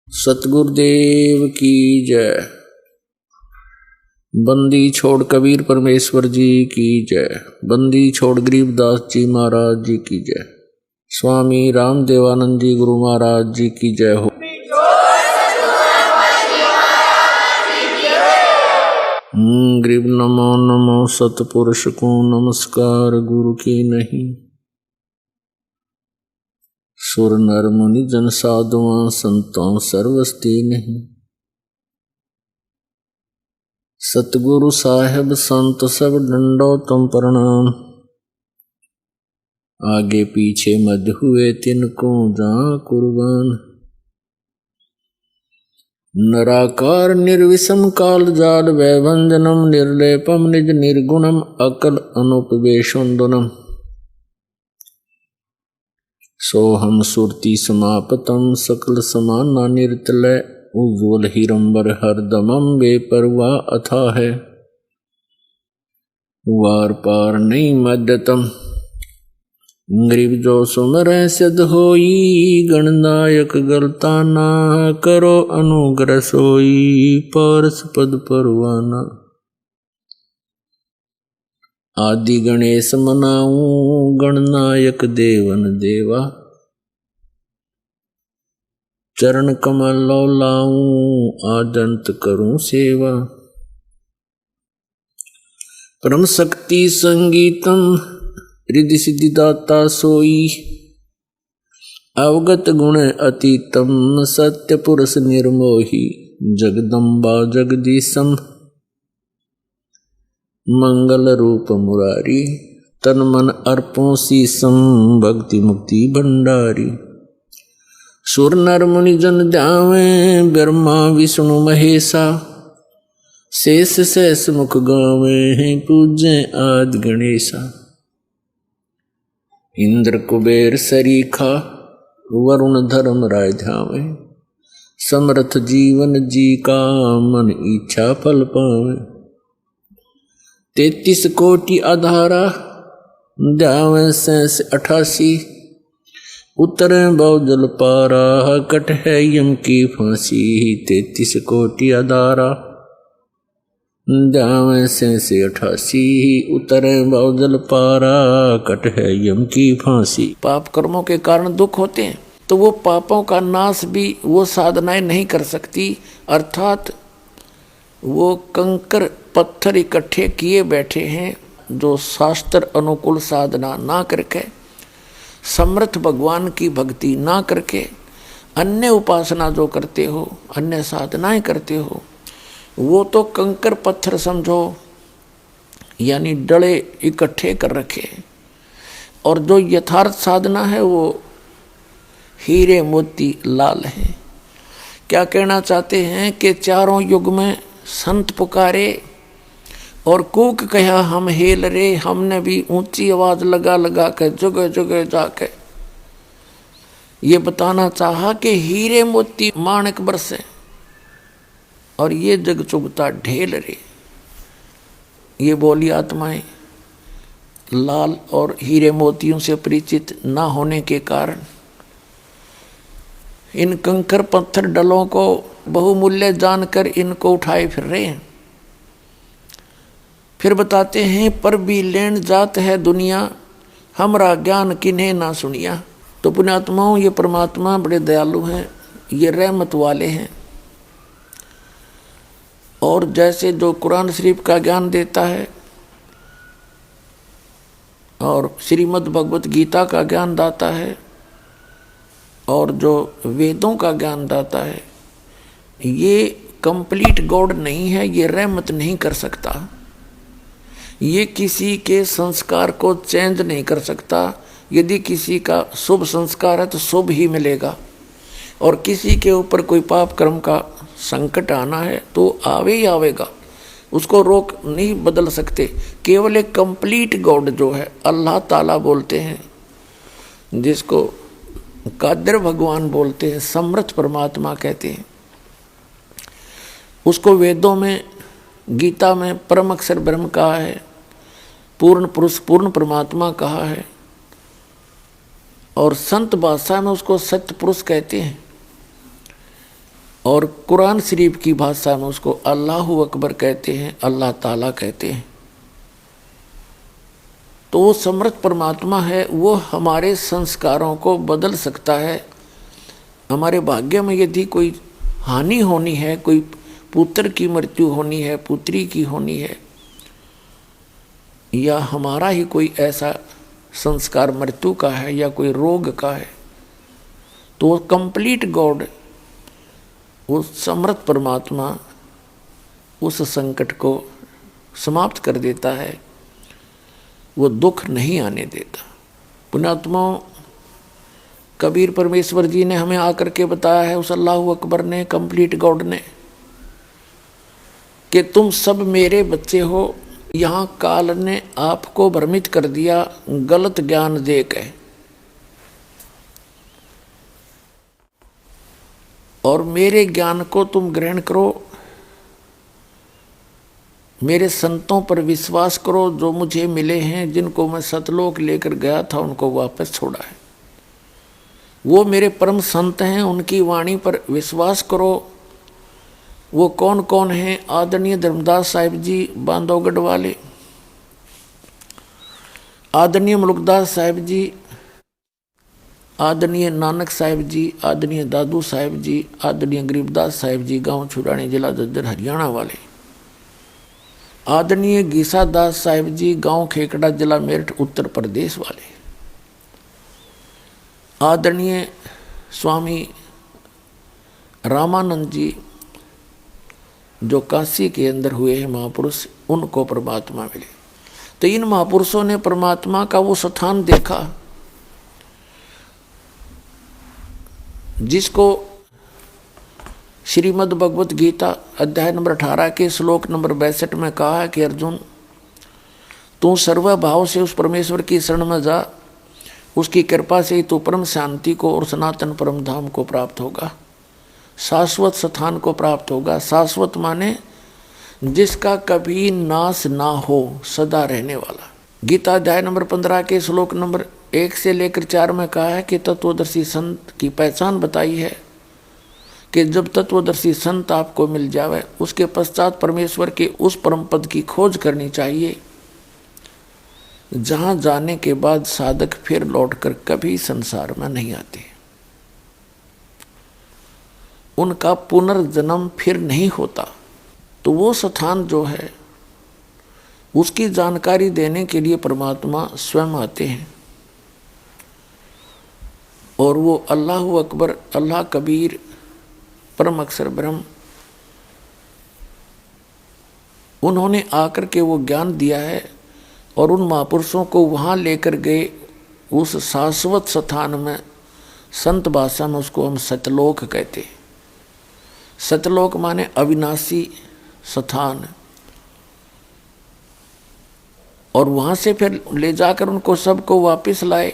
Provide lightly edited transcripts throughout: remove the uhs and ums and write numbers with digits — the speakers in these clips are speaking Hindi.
सतगुरुदेव की जय। बंदी छोड़ कबीर परमेश्वर जी की जय। बंदी छोड़ गरीबदास जी महाराज जी की जय। स्वामी रामदेवानंद जी गुरु महाराज जी की जय हो। गरीब नमो नमो सतपुरुष को नमस्कार गुरु की नहीं। सुर नर मुनि जन साधुआं संतों सर्वस्ती नहीं। सतगुरु साहेब संत सब डंडो तुम प्रणाम। आगे पीछे मध्य हुए तिनको जा कुर्बान। नराकार निर्विषम काल जाल वैभंजनम निर्लेपम निज निर्गुणम अकल अनुपवेशुंदनम। सोहम सुरति समापतम सकल समाना निर्तलय उज्ज्वल हिरंबर हरदमम बेपरवाह अथा है। वार पार नहीं मध्यतम गरीब जो सुमर सिद्ध होई। गणनायक गलता ना करो अनुग्रह सोई। पारस पद परवाना आदि गणेश मनाऊं गणनायक देवन देवा। चरण कमल लो लाऊं आदंत करूं सेवा। परम शक्ति संगीतम रिद्धि सिद्धि दाता सोई। अवगत गुण अतीतम सत्य पुरुष निर्मोही। जगदम्बा जगदीशम मंगल रूप मुरारी। तन मन अर्पों शीसम भक्ति मुक्ति भंडारी। सुर नर मुनि जन ध्यावे ब्रह्मा विष्णु महेशा। शेष शेष मुख गावे पूजे आदि गणेशा। इंद्र कुबेर सरीखा वरुण धर्म राय ध्यावे। समर्थ जीवन जी का मन इच्छा फल पावे। 33 कोटि आधारा ध्यावे 88। उतरे बहुजल पारा कट है यम की फांसी। 33 कोटि आधारा ध्यावे 88। उतरे बहुजल पारा कट है यम की फांसी। पाप कर्मों के कारण दुख होते हैं तो वो पापों का नाश भी वो साधनाएं नहीं कर सकती। अर्थात वो कंकर पत्थर इकट्ठे किए बैठे हैं जो शास्त्र अनुकूल साधना ना करके, समर्थ भगवान की भक्ति ना करके, अन्य उपासना जो करते हो, अन्य साधनाएं करते हो, वो तो कंकर पत्थर समझो, यानी डले इकट्ठे कर रखे। और जो यथार्थ साधना है वो हीरे मोती लाल है। क्या कहना चाहते हैं कि चारों युग में संत पुकारे और कूक कहा हम हेल रे। हमने भी ऊंची आवाज लगा लगा कर जगह जगह जाके ये बताना चाहा कि हीरे मोती माणक बरसे और ये जग चुगता ढेल रे। ये बोली आत्माएं लाल और हीरे मोतियों से परिचित ना होने के कारण इन कंकर पत्थर डलों को बहुमूल्य जानकर इनको उठाए फिर रहे हैं। फिर बताते हैं पर भी लेन जात है दुनिया। हमरा ज्ञान किन्हें ना सुनिया। तो पुण्यात्माओं ये परमात्मा बड़े दयालु हैं, ये रहमत वाले हैं। और जैसे जो कुरान शरीफ का ज्ञान देता है और श्रीमद् भगवत गीता का ज्ञान दाता है और जो वेदों का ज्ञान दाता है, ये कंप्लीट गॉड नहीं है, ये रहमत नहीं कर सकता। ये किसी के संस्कार को चेंज नहीं कर सकता। यदि किसी का शुभ संस्कार है तो शुभ ही मिलेगा, और किसी के ऊपर कोई पाप कर्म का संकट आना है तो आवे ही आवेगा, उसको रोक नहीं बदल सकते। केवल एक कंप्लीट गॉड जो है अल्लाह ताला बोलते हैं, जिसको कादिर भगवान बोलते हैं, समर्थ परमात्मा कहते हैं। उसको वेदों में गीता में परम अक्षर ब्रह्म कहा है, पूर्ण पुरुष पूर्ण परमात्मा कहा है, और संत भाषा में उसको सत्य पुरुष कहते हैं। और कुरान शरीफ की भाषा में उसको अल्लाहु अकबर कहते हैं, अल्लाह ताला कहते हैं। तो वो समर्थ परमात्मा है, वो हमारे संस्कारों को बदल सकता है। हमारे भाग्य में यदि कोई हानि होनी है, कोई पुत्र की मृत्यु होनी है, पुत्री की होनी है, या हमारा ही कोई ऐसा संस्कार मृत्यु का है या कोई रोग का है, तो वो कंप्लीट गॉड, वो समर्थ परमात्मा उस संकट को समाप्त कर देता है, वो दुख नहीं आने देता। पुण्यात्मा कबीर परमेश्वर जी ने हमें आकर के बताया है, उस अल्लाहु अकबर ने, कंप्लीट गॉड ने, कि तुम सब मेरे बच्चे हो। यहाँ काल ने आपको भ्रमित कर दिया गलत ज्ञान दे के, और मेरे ज्ञान को तुम ग्रहण करो, मेरे संतों पर विश्वास करो, जो मुझे मिले हैं, जिनको मैं सतलोक लेकर गया था उनको वापस छोड़ा है, वो मेरे परम संत हैं, उनकी वाणी पर विश्वास करो। वो कौन कौन हैं? आदरणीय धर्मदास साहिब जी बांधवगढ़ वाले, आदरणीय मुलुकदास साहिब जी, आदरणीय नानक साहिब जी, आदरणीय दादू साहिब जी, आदरणीय गरीबदास साहिब जी गांव छुड़ानी जिला जज्जर हरियाणा वाले, आदरणीय गीसा दास साहिब जी गांव खेकड़ा जिला मेरठ उत्तर प्रदेश वाले, आदरणीय स्वामी रामानंद जी जो काशी के अंदर हुए हैं महापुरुष, उनको परमात्मा मिले। तो इन महापुरुषों ने परमात्मा का वो स्थान देखा जिसको श्रीमद् भगवत गीता अध्याय नंबर 18 के श्लोक नंबर 62 में कहा है कि अर्जुन, तू सर्वभाव से उस परमेश्वर की शरण में जा, उसकी कृपा से ही तू परम शांति को और सनातन परम धाम को प्राप्त होगा, शाश्वत स्थान को प्राप्त होगा। शाश्वत माने जिसका कभी नाश ना हो, सदा रहने वाला। गीता अध्याय नंबर 15 के श्लोक नंबर 1 से लेकर 4 में कहा है कि तत्वदर्शी संत की पहचान बताई है कि जब तत्वदर्शी संत आपको मिल जावे, उसके पश्चात परमेश्वर के उस परम पद की खोज करनी चाहिए, जहां जाने के बाद साधक फिर लौटकर कभी संसार में नहीं आते, उनका पुनर्जन्म फिर नहीं होता। तो वो स्थान जो है, उसकी जानकारी देने के लिए परमात्मा स्वयं आते हैं, और वो अल्लाहु अकबर, अल्लाह कबीर, परम अक्षर ब्रह्म, उन्होंने आकर के वो ज्ञान दिया है, और उन महापुरुषों को वहाँ लेकर गए उस शाश्वत स्थान में। संत भाषा में उसको हम सतलोक कहते हैं। सतलोक माने अविनाशी स्थान, और वहाँ से फिर ले जाकर उनको सबको वापस लाए।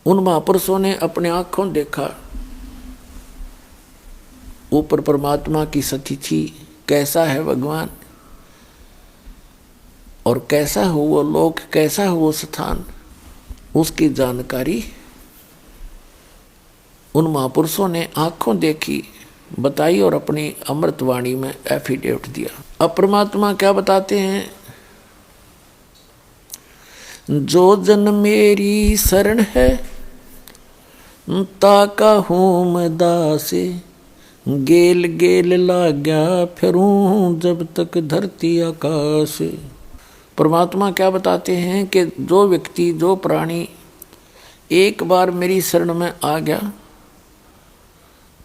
उन महापुरुषों ने अपने आँखों देखा ऊपर परमात्मा की सतिथि, कैसा है भगवान, और कैसा हो वो लोक, कैसा हो वो स्थान, उसकी जानकारी उन महापुरुषों ने आंखों देखी, बताई, और अपनी अमृतवाणी में एफिडेविट दिया। अब परमात्मा क्या बताते हैं? जो जन मेरी शरण है, ताका हूँ मैं दासे, गेल गेल लाग्या फिरूं जब तक धरती आकाश। परमात्मा क्या बताते हैं कि जो व्यक्ति, जो प्राणी एक बार मेरी शरण में आ गया,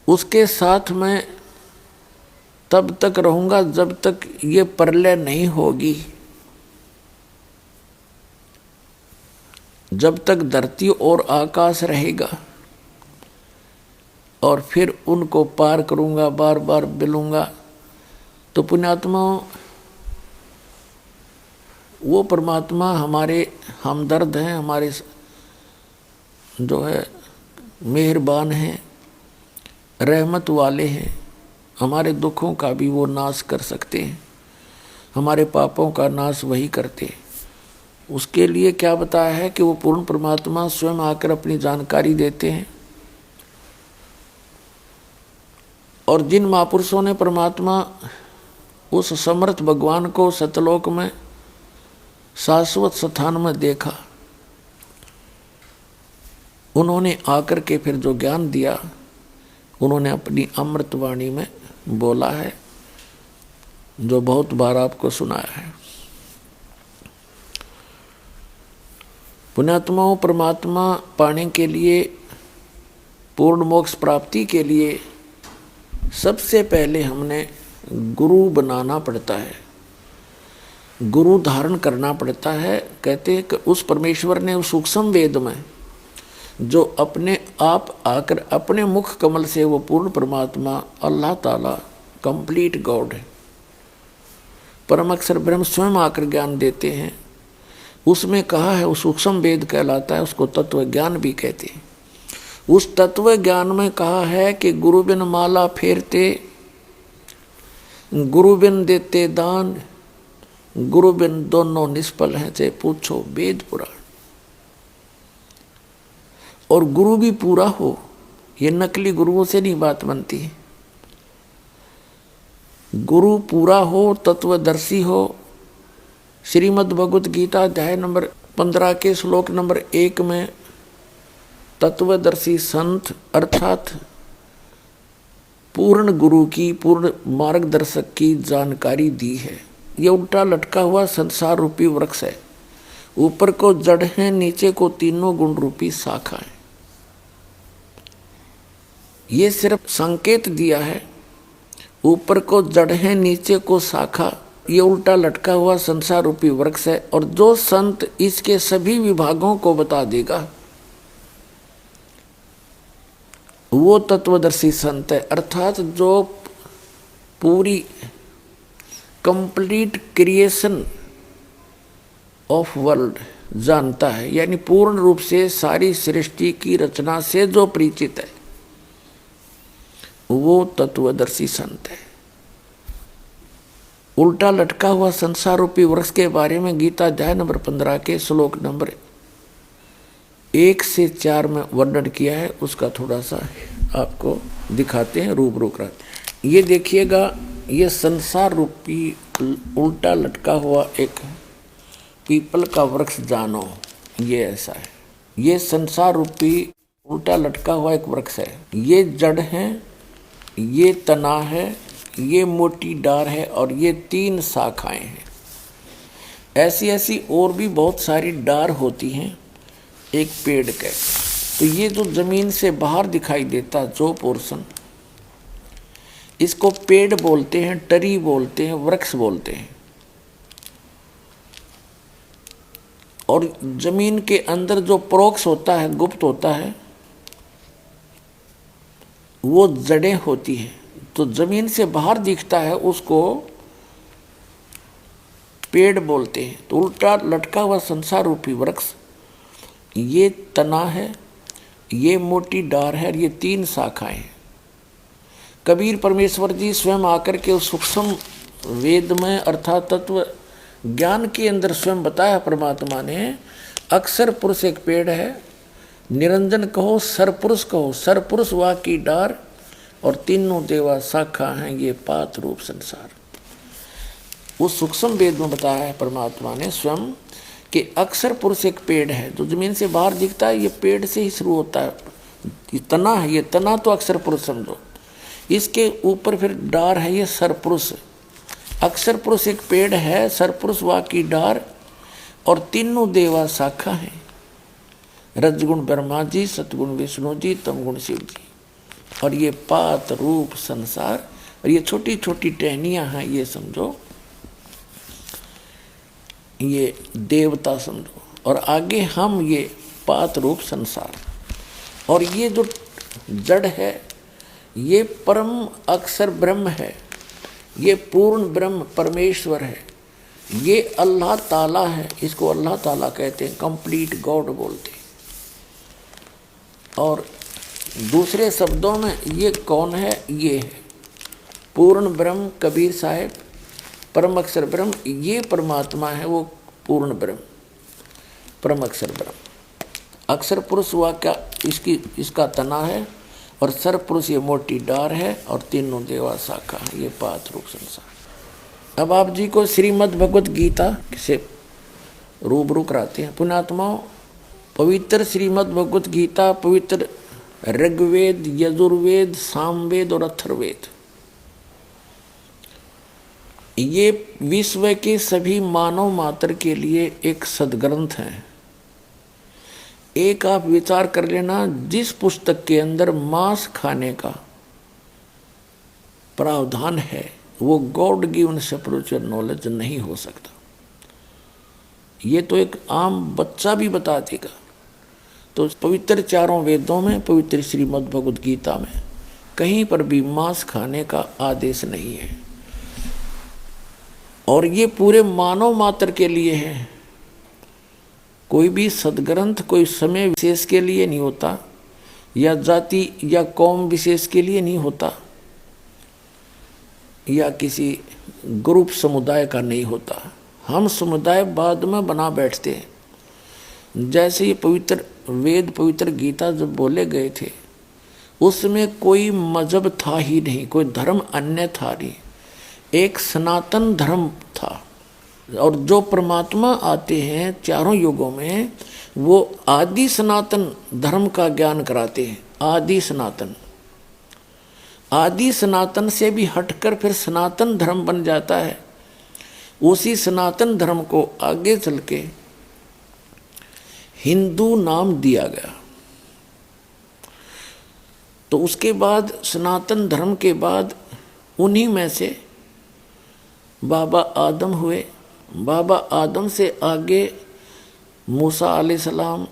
उसके साथ मैं तब तक रहूंगा जब तक ये प्रलय नहीं होगी, जब तक धरती और आकाश रहेगा, और फिर उनको पार करूंगा, बार बार मिलूंगा। तो पुण्यात्मा, वो परमात्मा हमारे हमदर्द हैं, हमारे जो है मेहरबान हैं, रहमत वाले हैं, हमारे दुखों का भी वो नाश कर सकते हैं, हमारे पापों का नाश वही करते हैं। उसके लिए क्या बताया है कि वो पूर्ण परमात्मा स्वयं आकर अपनी जानकारी देते हैं, और जिन महापुरुषों ने परमात्मा उस समर्थ भगवान को सतलोक में शाश्वत स्थान में देखा, उन्होंने आकर के फिर जो ज्ञान दिया, उन्होंने अपनी अमृतवाणी में बोला है, जो बहुत बार आपको सुनाया है। पुण्यात्माओं, परमात्मा पाने के लिए, पूर्ण मोक्ष प्राप्ति के लिए सबसे पहले हमने गुरु बनाना पड़ता है, गुरु धारण करना पड़ता है। कहते हैं कि उस परमेश्वर ने उस सूक्ष्म वेद में जो अपने आप आकर अपने मुख कमल से, वो पूर्ण परमात्मा अल्लाह ताला कंप्लीट गॉड है, परम अक्षर ब्रह्म स्वयं आकर ज्ञान देते हैं, उसमें कहा है, उस सूक्ष्म वेद कहलाता है, उसको तत्व ज्ञान भी कहते हैं। उस तत्व ज्ञान में कहा है कि गुरु बिन माला फेरते, गुरु बिन देते दान, गुरु बिन दोनों निष्फल हैं, चाहे पूछो वेद पुराण। और गुरु भी पूरा हो, ये नकली गुरुओं से नहीं बात बनती है। गुरु पूरा हो, तत्वदर्शी हो। श्रीमद् भगवत गीता अध्याय नंबर 15 के श्लोक नंबर 1 में तत्वदर्शी संत अर्थात पूर्ण गुरु की, पूर्ण मार्गदर्शक की जानकारी दी है। ये उल्टा लटका हुआ संसार रूपी वृक्ष है, ऊपर को जड़ है, नीचे को तीनों गुण रूपी शाखा है। ये सिर्फ संकेत दिया है, ऊपर को जड़ है, नीचे को शाखा, ये उल्टा लटका हुआ संसार रूपी वृक्ष है। और जो संत इसके सभी विभागों को बता देगा, वो तत्वदर्शी संत है। अर्थात जो पूरी कंप्लीट क्रिएशन ऑफ वर्ल्ड जानता है, यानी पूर्ण रूप से सारी सृष्टि की रचना से जो परिचित है, वो तत्वदर्शी संत है। उल्टा लटका हुआ संसार रूपी वृक्ष के बारे में गीता अध्याय नंबर 15 के श्लोक नंबर 1 से 4 में वर्णन किया है। उसका थोड़ा सा आपको दिखाते हैं, रूबरू कराते हैं। ये देखिएगा, ये संसार रूपी उल्टा लटका हुआ एक पीपल का वृक्ष जानो, ये ऐसा है। ये संसार रूपी उल्टा लटका हुआ एक वृक्ष है। ये जड़ है, ये तना है, ये मोटी डार है और ये 3 शाखाएं हैं। ऐसी ऐसी और भी बहुत सारी डार होती हैं एक पेड़ के। तो ये जो जमीन से बाहर दिखाई देता जो पोर्शन, इसको पेड़ बोलते हैं, टरी बोलते हैं, वृक्ष बोलते हैं। और जमीन के अंदर जो परोक्ष होता है, गुप्त होता है, वो जड़ें होती हैं। तो जमीन से बाहर दिखता है, उसको पेड़ बोलते हैं। तो उल्टा लटका हुआ संसार रूपी वृक्ष, ये तना है, ये मोटी डार है और ये 3 शाखाएं हैं। कबीर परमेश्वर जी स्वयं आकर के उस सूक्ष्म वेद में अर्थात तत्व ज्ञान के अंदर स्वयं बताया परमात्मा ने, अक्षर पुरुष एक पेड़ है, निरंजन कहो, सरपुरुष कहो, सरपुरुष वा की डार और तीनों देवा शाखा हैं, ये पात रूप संसार। उस सूक्ष्म वेद में बताया है परमात्मा ने स्वयं कि अक्षर पुरुष एक पेड़ है जो जमीन से बाहर दिखता है, ये पेड़ से ही शुरू होता है। ये तना है, ये तना तो अक्षर पुरुष समझो। इसके ऊपर फिर डार है, ये सरपुरुष। अक्षर पुरुष एक पेड़ है, सरपुरुष वा की डार और तीनों देवा शाखा हैं, रजगुण ब्रह्मा जी, सतगुण विष्णु जी, तमगुण शिव जी। और ये पात रूप संसार, और ये छोटी छोटी टहनियां हैं, ये समझो, ये देवता समझो, और आगे हम, ये पात रूप संसार। और ये जो जड़ है, ये परम अक्षर ब्रह्म है, ये पूर्ण ब्रह्म परमेश्वर है, ये अल्लाह ताला है। इसको अल्लाह ताला कहते हैं, कंप्लीट गॉड बोलते हैं। और दूसरे शब्दों में ये कौन है? ये है पूर्ण ब्रह्म। कबीर साहब परम अक्षर ब्रह्म, ये परमात्मा है, वो पूर्ण ब्रह्म, परम अक्षर ब्रह्म। अक्षर पुरुष हुआ क्या, इसका तना है, और सर्वपुरुष ये मोटी डार है और तीनों देवा शाखा, ये पात रूप संसार। अब आप जी को श्रीमद् भगवत गीता से रूबरू कराते हैं। पुण्यात्माओं, पवित्र श्रीमद् भगवत गीता, पवित्र ऋग्वेद, यजुर्वेद, सामवेद और अथर्ववेद, ये विश्व के सभी मानव मात्र के लिए एक सद्ग्रंथ है। एक आप विचार कर लेना, जिस पुस्तक के अंदर मांस खाने का प्रावधान है वो गॉड गिवन स्पिरिचुअल नॉलेज नहीं हो सकता। ये तो एक आम बच्चा भी बता देगा। तो पवित्र चारों वेदों में, पवित्र श्रीमद् भगवद गीता में कहीं पर भी मांस खाने का आदेश नहीं है। और ये पूरे मानव मात्र के लिए है। कोई भी सद्ग्रंथ कोई समय विशेष के लिए नहीं होता, या जाति या कौम विशेष के लिए नहीं होता, या किसी ग्रुप समुदाय का नहीं होता। हम समुदाय बाद में बना बैठते हैं। जैसे ये पवित्र वेद, पवित्र गीता जब बोले गए थे, उसमें कोई मजहब था ही नहीं, कोई धर्म अन्य था नहीं, एक सनातन धर्म था। और जो परमात्मा आते हैं चारों युगों में, वो आदि सनातन धर्म का ज्ञान कराते हैं। आदि सनातन, आदि सनातन से भी हटकर फिर सनातन धर्म बन जाता है। उसी सनातन धर्म को आगे चल के हिंदू नाम दिया गया। तो उसके बाद सनातन धर्म के बाद उन्हीं में से बाबा आदम हुए। बाबा आदम से आगे मूसा अलैहिस्सलाम,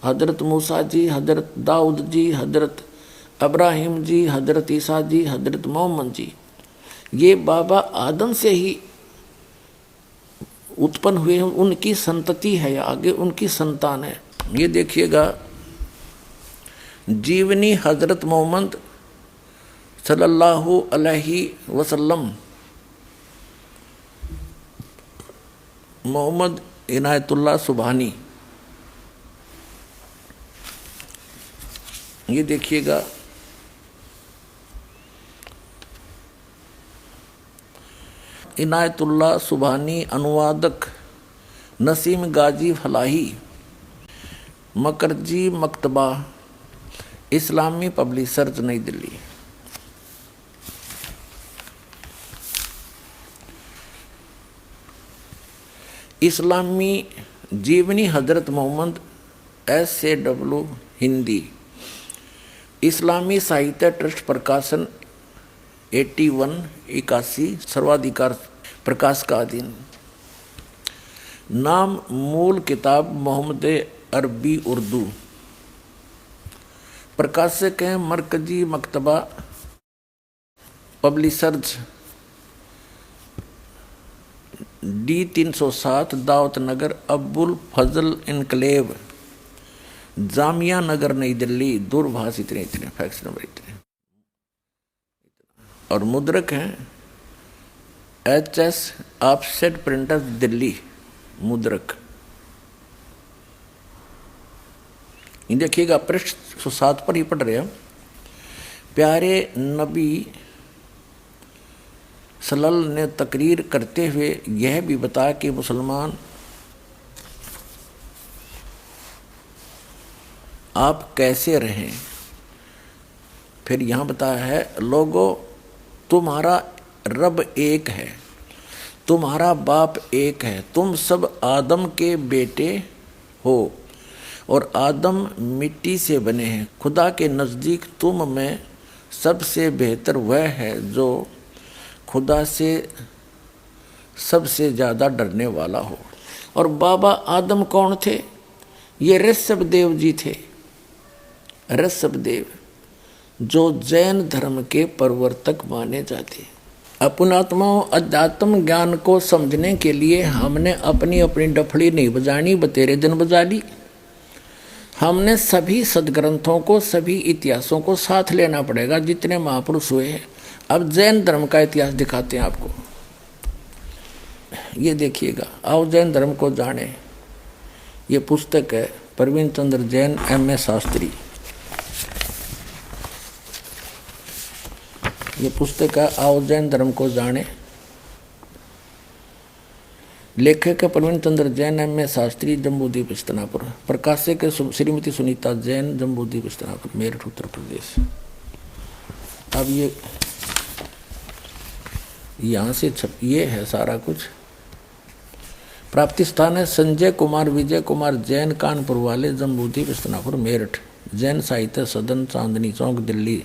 हजरत मूसा जी, हजरत दाऊद जी, हजरत अब्राहिम जी, हजरत ईसा जी, हजरत मोहम्मद जी, ये बाबा आदम से ही उत्पन्न हुए हैं। उनकी संतति है, आगे उनकी संतान है। ये देखिएगा, जीवनी हजरत मोहम्मद सल्लल्लाहु अलैहि वसल्लम, मोहम्मद इनायतुल्लाह सुबहानी, ये देखिएगा, इनायतुल्लाह सुबहानी, अनुवादक नसीम गाजी फलाही, मकरजी मकतबा, इस्लामी पब्लिशर्स, नई दिल्ली। इस्लामी जीवनी हजरत मोहम्मद, SAW हिंदी, इस्लामी साहित्य ट्रस्ट प्रकाशन 81 सर्वाधिकार प्रकाश का अधीन। नाम मूल किताब मोहम्मद अरबी उर्दू, प्रकाशक हैं मरकजी मकतबा पब्लिशर्स, D307 दावत नगर, अब्बुल फजल इनकलेव, जामिया नगर, नई दिल्ली। दूरभाष इतने, फैक्स नंबर इतने। और मुद्रक हैं HS ऑफसेट प्रिंटर्स, दिल्ली, मुद्रक। ये देखिएगा, पृष्ठ 107 पर ही पढ़ रहे हैं। प्यारे नबी सल्लल्लाहु ने तकरीर करते हुए यह भी बताया कि मुसलमान आप कैसे रहें। फिर यहाँ बताया है, लोगों तुम्हारा रब एक है, तुम्हारा बाप एक है, तुम सब आदम के बेटे हो और आदम मिट्टी से बने हैं। खुदा के नज़दीक तुम में सबसे बेहतर वह है जो खुदा से सबसे ज़्यादा डरने वाला हो। और बाबा आदम कौन थे? ये ऋषभदेव जी थे। ऋषभदेव जो जैन धर्म के प्रवर्तक माने जाते। अपनात्माओं, अध्यात्म ज्ञान को समझने के लिए हमने अपनी अपनी डफड़ी नहीं बजानी, बतेरे दिन बजा ली। हमने सभी सदग्रंथों को, सभी इतिहासों को साथ लेना पड़ेगा, जितने महापुरुष हुए हैं। अब जैन धर्म का इतिहास दिखाते हैं आपको। ये देखिएगा, आओ जैन धर्म को जाने। ये पुस्तक है प्रवीण चंद्र जैन, MA शास्त्री। ये पुस्तक है आओ जैन धर्म को जाने। लेखक है प्रवीण चंद्र जैन, एम.ए. शास्त्री, जम्बूद्वीप हस्तिनापुर। प्रकाशक है श्रीमती सुनीता जैन, जम्बूद्वीप हस्तिनापुर, मेरठ, उत्तर प्रदेश। अब ये यहाँ से ये है सारा कुछ। प्राप्ति स्थान है संजय कुमार विजय कुमार जैन, कानपुर वाले, जम्बूद्वीप हस्तिनापुर, मेरठ। जैन साहित्य सदन, चांदनी चौक, दिल्ली।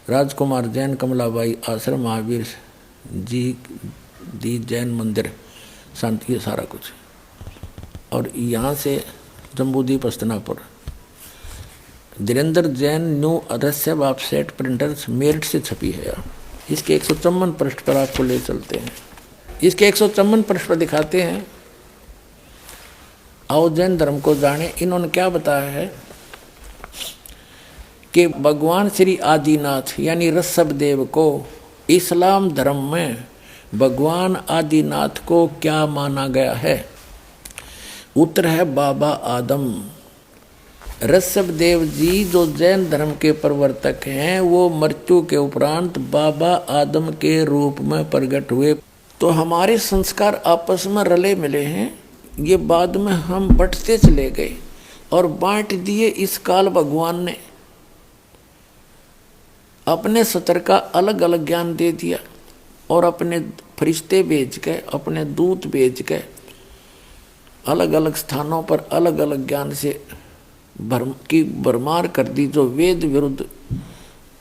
राजकुमार जैन, कमलाबाई आश्रम, महावीर जी दी जैन मंदिर, शांति, सारा कुछ। और यहाँ से जम्बूद्वीप हस्तिनापुर। धीरेन्द्र जैन, न्यू अदृश्य ऑफसेट प्रिंटर्स, मेरठ से छपी है। इसके 154 पृष्ठ पर आपको ले चलते हैं। इसके 154 पृष्ठ पर दिखाते हैं आओ जैन धर्म को जाने। इन्होंने क्या बताया है कि भगवान श्री आदिनाथ यानी ऋषभ देव को इस्लाम धर्म में भगवान आदिनाथ को क्या माना गया है। उत्तर है बाबा आदम। ऋषभ देव जी जो जैन धर्म के प्रवर्तक हैं वो मृत्यु के उपरांत बाबा आदम के रूप में प्रकट हुए। तो हमारे संस्कार आपस में रले मिले हैं, ये बाद में हम बंटते चले गए और बांट दिए। इस काल भगवान ने अपने सतर का अलग अलग ज्ञान दे दिया और अपने फरिश्ते भेज के, अपने दूत भेज के अलग अलग स्थानों पर अलग अलग ज्ञान से की भरमार कर दी, जो वेद विरुद्ध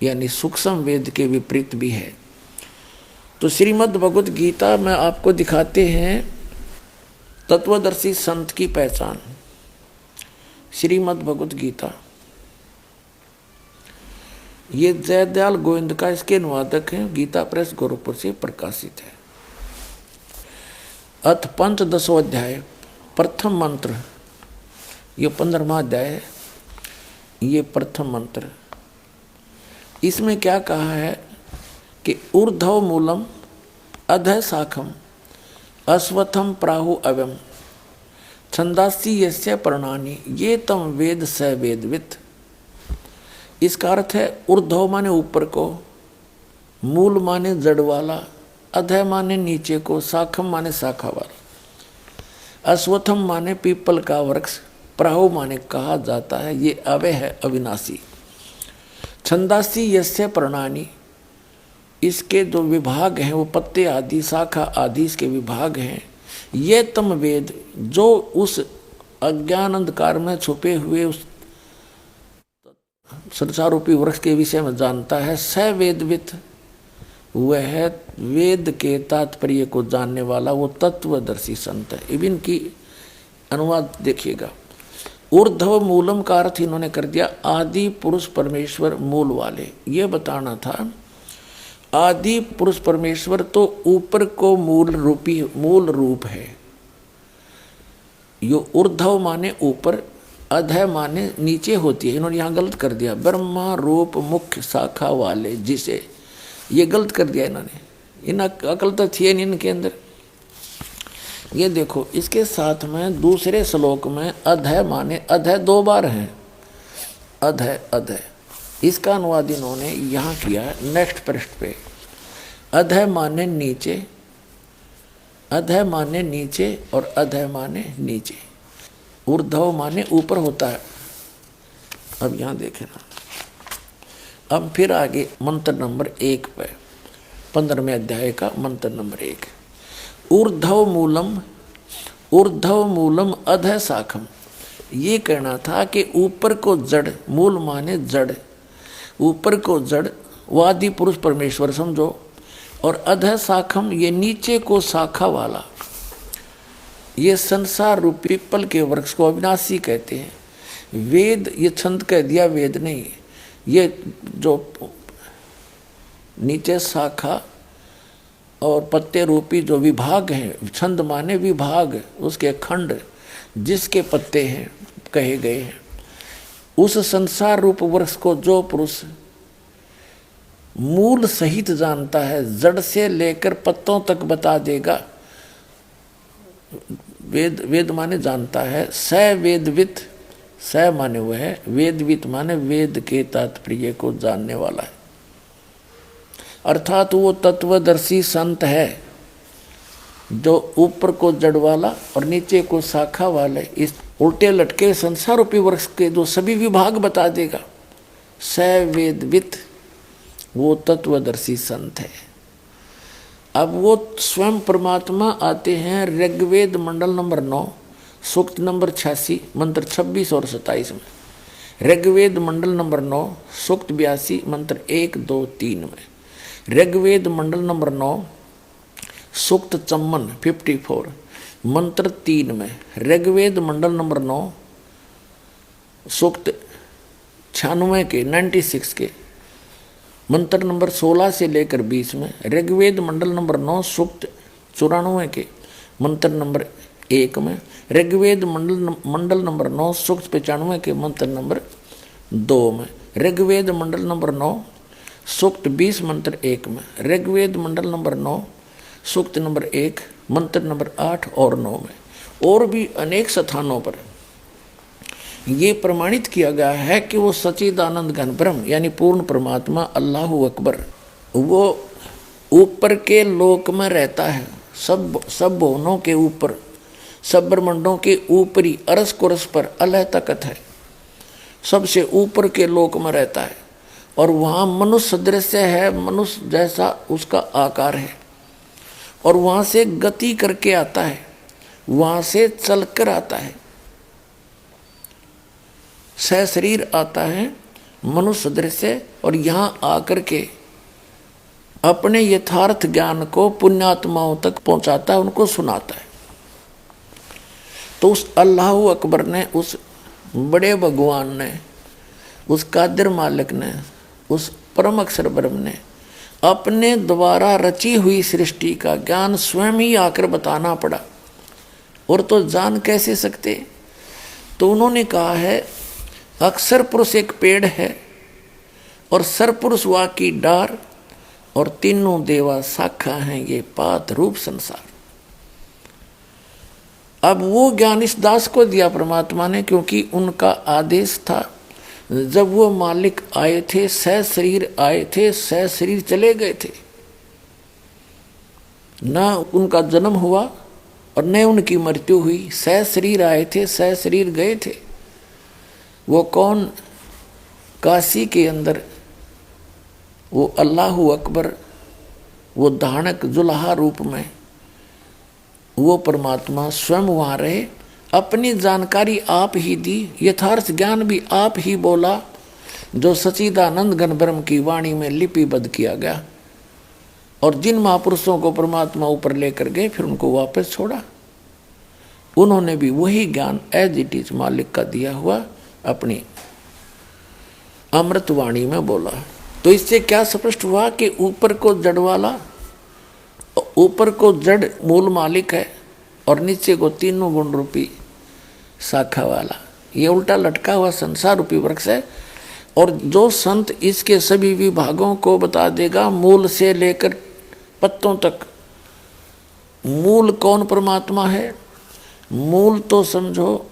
यानी सूक्ष्म वेद के विपरीत भी है। तो श्रीमद् भगवद गीता में आपको दिखाते हैं तत्वदर्शी संत की पहचान। श्रीमद् भगवद गीता ये जयदयाल गोविंद का इसके अनुवादक हैं, गीता प्रेस गोरखपुर से प्रकाशित है। अथ पंचदशो अध्याय, प्रथम मंत्र, ये 15वां अध्याय है, ये प्रथम मंत्र। इसमें क्या कहा है कि ऊर्ध्व मूलम अधः शाखम अश्वत्थम प्राहु अव्यम छंदासी यस्य पर्णानि ये तम वेद स वेदवित्। इसका अर्थ है ऊर्ध्व माने ऊपर को, मूल माने जड़ वाला, अधः माने नीचे को, शाखम माने शाखा वाला, अश्वत्थम माने पीपल का वृक्ष, प्राहु माने कहा जाता है ये अव्यय है, अविनाशी। छंदासी यस्य पर्णानि, इसके जो विभाग हैं वो पत्ते आदि, शाखा आदि इसके विभाग हैं। ये तम वेद, जो उस अज्ञान अंधकार में छुपे हुए उस संसारूपी वृक्ष के विषय में जानता है, स वेदवित्, वह है वेद के तात्पर्य को जानने वाला, वो तत्वदर्शी संत है। इबिन की अनुवाद देखिएगा। ऊर्ध्व मूलम का अर्थ इन्होंने कर दिया आदि पुरुष परमेश्वर मूल वाले। ये बताना था आदि पुरुष परमेश्वर तो ऊपर को मूल रूप है। यो ऊर्ध्व माने ऊपर, अधः माने नीचे होती है। इन्होंने यहाँ गलत कर दिया, ब्रह्मा रूप मुख्य शाखा वाले जिसे, ये गलत कर दिया इन्होंने। इन अकल तो थी नहीं इनके अंदर। ये देखो इसके साथ में दूसरे श्लोक में अधः माने, अधः 2 बार है, अधः अधः। इसका अनुवाद इन्होंने यहाँ किया नेक्स्ट पृष्ठ पे। अधः माने नीचे, अधः माने नीचे और अधः माने नीचे। ऊर्ध्व माने ऊपर होता है। अब यहाँ देखें ना, अब फिर आगे मंत्र नंबर 1 पे, 15वें अध्याय का मंत्र नंबर 1। ऊर्ध्व मूलम अधः शाखम। ये कहना था कि ऊपर को जड़, मूल माने जड़, ऊपर को जड़ वादी पुरुष परमेश्वर समझो, और अधः शाखम ये नीचे को शाखा वाला। ये संसार रूपी पीपल के वृक्ष को अविनाशी कहते हैं। वेद ये छंद कह दिया, वेद नहीं, ये जो नीचे शाखा और पत्ते रूपी जो विभाग हैं, छंद माने विभाग, उसके खंड जिसके पत्ते हैं कहे गए हैं, उस संसार रूप वृक्ष को जो पुरुष मूल सहित जानता है, जड़ से लेकर पत्तों तक बता देगा। वेद माने जानता है, स वेदवित्, स माने वह है, वेदवित् माने वेद के तात्पर्य को जानने वाला है। अर्थात वो तत्वदर्शी संत है जो ऊपर को जड़ वाला और नीचे को शाखा वाले इस उल्टे लटके संसार रूपी वृक्ष के जो सभी विभाग बता देगा, स वेदवित, वो तत्वदर्शी संत है। अब वो स्वयं परमात्मा आते हैं ऋग्वेद मंडल नंबर 9 सूक्त नंबर 86 मंत्र 26 और 27 में, ऋग्वेद मंडल नंबर 9 सूक्त 82 मंत्र 1, 2, 3 में, ऋग्वेद मंडल नंबर 9 सूक्त चम्मन 54 मंत्र 3 में, ऋग्वेद मंडल नंबर 9 सूक्त 96 के 96 के मंत्र नंबर 16 से लेकर 20 में, ऋग्वेद मंडल नंबर 9 सूक्त 94 के मंत्र नंबर 1 में, ऋग्वेद मंडल नंबर 9 सूक्त 95 के मंत्र नंबर 2 में, ऋग्वेद मंडल नंबर 9 सूक्त 20 मंत्र 1 में, ऋग्वेद मंडल नंबर 9 सूक्त नंबर 1 मंत्र नंबर 8 और 9 में, और भी अनेक स्थानों पर ये प्रमाणित किया गया है कि वो सच्चिदानंद घन ब्रह्म यानी पूर्ण परमात्मा अल्लाहु अकबर वो ऊपर के लोक में रहता है, सब भुवनों के ऊपर, सब ब्रह्मांडों के ऊपरी अरस कुरस पर अलह तकत है, सबसे ऊपर के लोक में रहता है और वहाँ मनुष्य दृश्य है, मनुष्य जैसा उसका आकार है और वहाँ से गति करके आता है, वहाँ से चलकर आता है, सशरीर आता है मनुष्य दृश्य और यहाँ आकर के अपने यथार्थ ज्ञान को पुण्यात्माओं तक पहुँचाता है, उनको सुनाता है। तो उस अल्लाहु अकबर ने, उस बड़े भगवान ने, उस कादिर मालिक ने, उस परम अक्षर ब्रह्म ने अपने द्वारा रची हुई सृष्टि का ज्ञान स्वयं ही आकर बताना पड़ा, और तो जान कैसे सकते। तो उन्होंने कहा है अक्षर पुरुष एक पेड़ है और सरपुरुष वा की डार और तीनों देवा शाखा हैं ये पात रूप संसार। अब वो ज्ञान इस दास को दिया परमात्मा ने, क्योंकि उनका आदेश था। जब वो मालिक आए थे, सशरीर आए थे, सशरीर चले गए थे, ना उनका जन्म हुआ और न उनकी मृत्यु हुई, सशरीर आए थे, सशरीर गए थे। वो कौन? काशी के अंदर वो अल्लाहु अकबर, वो धानक जुल्हा रूप में वो परमात्मा स्वयं वहाँ रहे, अपनी जानकारी आप ही दी, यथार्थ ज्ञान भी आप ही बोला, जो सच्चिदानंद घन ब्रह्म की वाणी में लिपिबद्ध किया गया। और जिन महापुरुषों को परमात्मा ऊपर लेकर गए फिर उनको वापस छोड़ा, उन्होंने भी वही ज्ञान एज इट इज मालिक का दिया हुआ अपनी अमृतवाणी में बोला। तो इससे क्या स्पष्ट हुआ कि ऊपर को जड़ वाला, ऊपर को जड़ मूल मालिक है और नीचे को तीनों गुण रूपी शाखा वाला, ये उल्टा लटका हुआ संसार रूपी वृक्ष है। और जो संत इसके सभी विभागों को बता देगा, मूल से लेकर पत्तों तक। मूल कौन? परमात्मा है। मूल तो समझो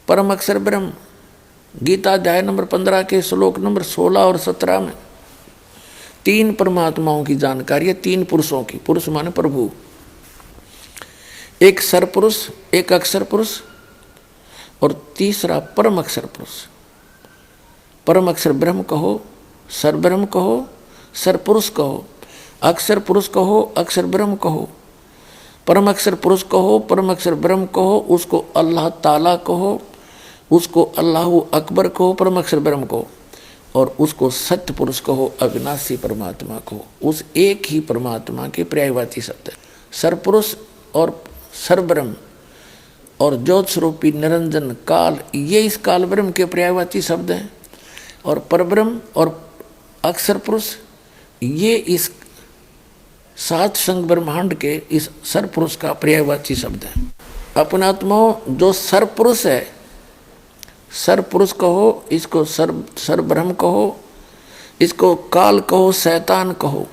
परम अक्षर ब्रह्म। गीता अध्याय नंबर 15 के श्लोक नंबर 16 और 17 में 3 परमात्माओं की जानकारी है, 3 पुरुषों की। पुरुष माने प्रभु, एक सरपुरुष, एक अक्षर पुरुष और तीसरा परम अक्षर पुरुष। परम अक्षर ब्रह्म कहो, सर ब्रह्म कहो, सर पुरुष कहो, अक्षर पुरुष कहो, अक्षर ब्रह्म कहो, परम अक्षर पुरुष कहो, परम अक्षर ब्रह्म कहो, उसको अल्लाह ताला कहो, उसको अल्लाहु अकबर कहो, परम अक्षर ब्रह्म कहो, और उसको सत्य पुरुष कहो, अविनाशी परमात्मा कहो। उस एक ही परमात्मा के पर्यायवाची शब्द है सरपुरुष और सरब्रह्म और ज्योत स्वरूपी निरंजन काल, ये इस काल ब्रह्म के पर्यायवाची शब्द हैं। और परब्रह्म और अक्षर पुरुष ये इस 7 संग ब्रह्मांड के इस सरपुरुष का पर्यायवाची शब्द है। अपनात्माओं, जो सरपुरुष है, सरपुरुष कहो, इसको सर ब्रह्म कहो, इसको काल कहो, शैतान कहो।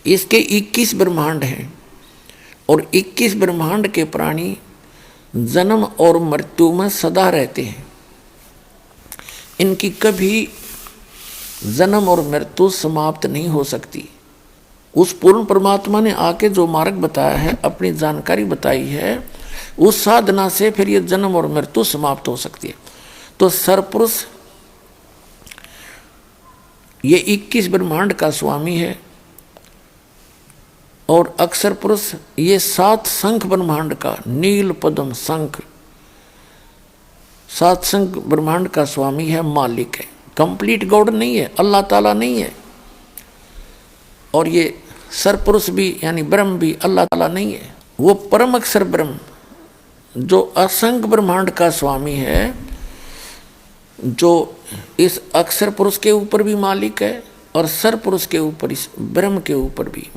इसके 21 ब्रह्मांड हैं और 21 ब्रह्मांड के प्राणी जन्म और मृत्यु में सदा रहते हैं। इनकी कभी जन्म और मृत्यु समाप्त नहीं हो सकती। उस पूर्ण परमात्मा ने आके जो मार्ग बताया है, अपनी जानकारी बताई है, उस साधना से फिर ये जन्म और मृत्यु समाप्त हो सकती है। तो सरपुरुष ये 21 ब्रह्मांड का स्वामी है और अक्षर पुरुष ये 7 शंख ब्रह्मांड का, नील पद्म शंख 7 शंख ब्रह्मांड का स्वामी है, मालिक है। कंप्लीट गॉड नहीं है, अल्लाह ताला नहीं है। और ये सरपुरुष भी यानी ब्रह्म भी अल्लाह ताला नहीं है। वो परम अक्षर ब्रह्म जो असंख्य ब्रह्मांड का स्वामी है, जो इस अक्षर पुरुष के ऊपर भी मालिक है और सर पुरुष के ऊपर, इस ब्रह्म के ऊपर भी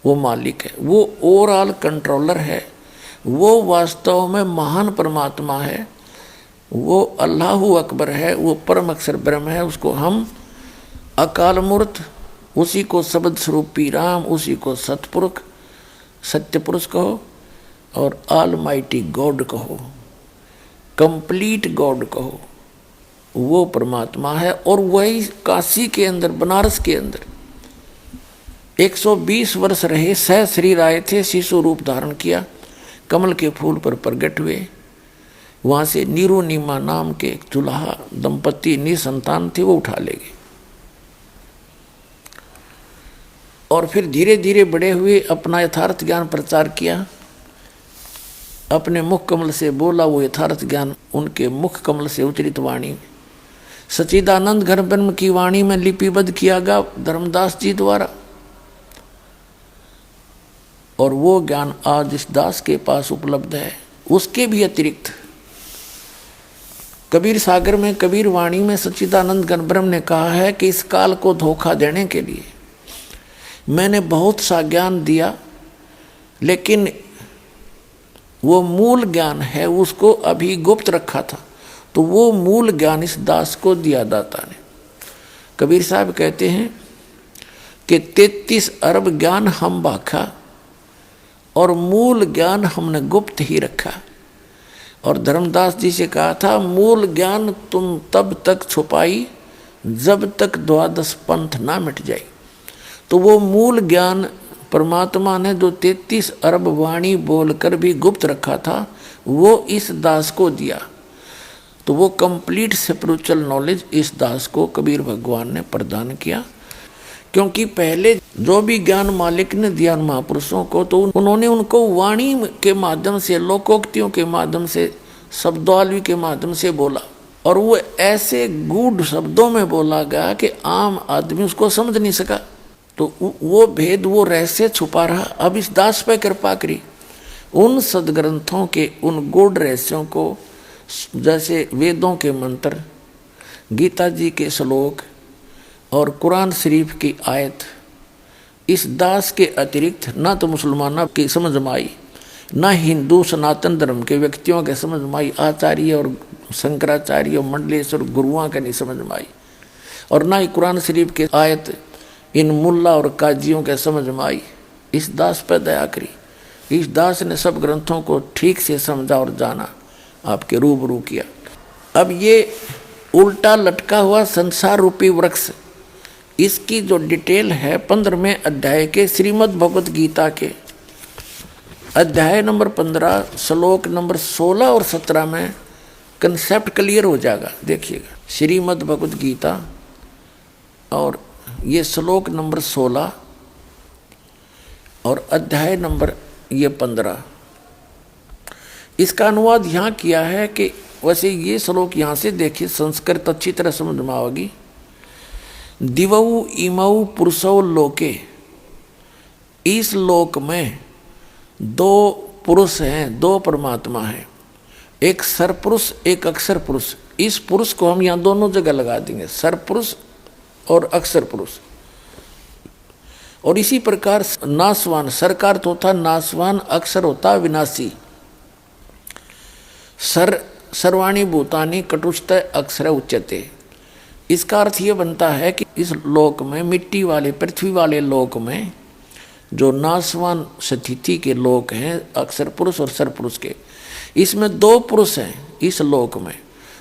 वो मालिक है। वो ओवरऑल कंट्रोलर है। वो वास्तव में महान परमात्मा है। वो अल्लाहु अकबर है। वो परम अक्षर ब्रह्म है। उसको हम अकाल मूर्त, उसी को शब्द स्वरूपी राम, उसी को सतपुरुष सत्य पुरुष कहो और ऑलमाइटी गॉड कहो, कंप्लीट गॉड कहो। वो परमात्मा है। और वही काशी के अंदर, बनारस के अंदर 120 वर्ष रहे, सह शरीर आए थे, शिशु रूप धारण किया, कमल के फूल पर प्रकट हुए। वहां से नीरू नीमा नाम के एक दुल्हा दंपति निसंतान थे, वो उठा ले गए। और फिर धीरे धीरे बड़े हुए, अपना यथार्थ ज्ञान प्रचार किया, अपने मुख कमल से बोला वो यथार्थ ज्ञान, उनके मुख कमल से उचरित वाणी सच्चिदानंद घन ब्रह्म की वाणी में लिपिबद्ध किया गया धर्मदास जी द्वारा। और वो ज्ञान आज इस दास के पास उपलब्ध है। उसके भी अतिरिक्त कबीर सागर में, कबीर वाणी में सच्चिदानंद घन ब्रह्म ने कहा है कि इस काल को धोखा देने के लिए मैंने बहुत सा ज्ञान दिया, लेकिन वो मूल ज्ञान है उसको अभी गुप्त रखा था। तो वो मूल ज्ञान इस दास को दिया दाता ने। कबीर साहब कहते हैं कि 33 अरब ज्ञान हम बाखा और मूल ज्ञान हमने गुप्त ही रखा। और धर्मदास जी से कहा था, मूल ज्ञान तुम तब तक छुपाई जब तक 12 पंथ ना मिट जाए। तो वो मूल ज्ञान परमात्मा ने जो 33 अरब वाणी बोलकर भी गुप्त रखा था, वो इस दास को दिया। तो वो कंप्लीट स्पिरिचुअल नॉलेज इस दास को कबीर भगवान ने प्रदान किया। क्योंकि पहले जो भी ज्ञान मालिक ने दिया महापुरुषों को, तो उन्होंने उनको वाणी के माध्यम से, लोकोक्तियों के माध्यम से, शब्दावली के माध्यम से बोला। और वो ऐसे गूढ़ शब्दों में बोला गया कि आम आदमी उसको समझ नहीं सका। तो वो भेद, वो रहस्य छुपा रहा। अब इस दास पे कृपा करी, उन सदग्रंथों के उन गूढ़ रहस्यों को, जैसे वेदों के मंत्र, गीता जी के श्लोक और कुरान शरीफ की आयत, इस दास के अतिरिक्त ना तो मुसलमानों की समझ में आई, ना हिंदू सनातन धर्म के व्यक्तियों के समझ में आई, आचार्य और शंकराचार्य और मंडलेश्वर गुरुओं के नहीं समझ में आई, और ना ही कुरान शरीफ के आयत इन मुल्ला और काजियों के समझ में आई। इस दास पर दया करी। इस दास ने सब ग्रंथों को ठीक से समझा और जाना, आपके रूबरू किया। अब ये उल्टा लटका हुआ संसार रूपी वृक्ष, इसकी जो डिटेल है 15वें अध्याय के श्रीमद् भगवत गीता के अध्याय नंबर 15 श्लोक नंबर 16 और 17 में कंसेप्ट क्लियर हो जाएगा। देखिएगा, श्रीमद् भगवत गीता और ये श्लोक नंबर 16 और अध्याय नंबर ये 15। इसका अनुवाद यहाँ किया है कि वैसे ये श्लोक यहाँ से देखिए, संस्कृत अच्छी तरह समझ में आएगी। दिवऊ इमऊ पुरुषौ लोके, इस लोक में 2 पुरुष हैं, 2 परमात्मा हैं, एक सरपुरुष एक अक्षर पुरुष। इस पुरुष को हम यहाँ दोनों जगह लगा देंगे, सरपुरुष और अक्षर पुरुष। और इसी प्रकार नासवान, सर का अर्थ होता नासवान, अक्षर होता विनाशी। सर्वाणी भूतानि कटुष्ट अक्षर उच्यते। इसका अर्थ ये बनता है कि इस लोक में, मिट्टी वाले पृथ्वी वाले लोक में, जो नासवान स्थिति के लोक हैं अक्षर पुरुष और सर पुरुष के, इसमें 2 पुरुष हैं इस लोक में,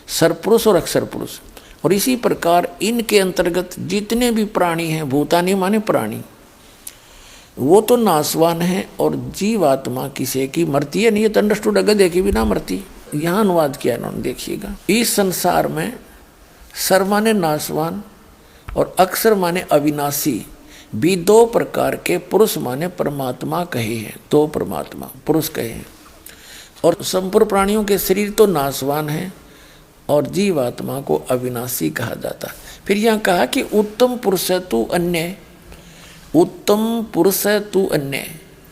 सर पुरुष और अक्षर पुरुष। और इसी प्रकार इनके अंतर्गत जितने भी प्राणी हैं, भूतानी माने प्राणी, वो तो नाशवान है, और जीवात्मा किसी की मरती है नहीं, ये तो अंडरस्टूड, गधे की भी ना मरती। यहाँ अनुवाद किया इन्होंने, देखिएगा। इस संसार में सर माने नाशवान और अक्षर माने अविनाशी भी दो प्रकार के पुरुष माने परमात्मा कहे हैं, दो परमात्मा पुरुष कहे हैं। और संपूर्ण प्राणियों के शरीर तो नाशवान है और जीवात्मा को अविनाशी कहा जाता है। फिर यहाँ कहा कि उत्तम पुरुष है तू अन्य, उत्तम पुरुष है तू अन्य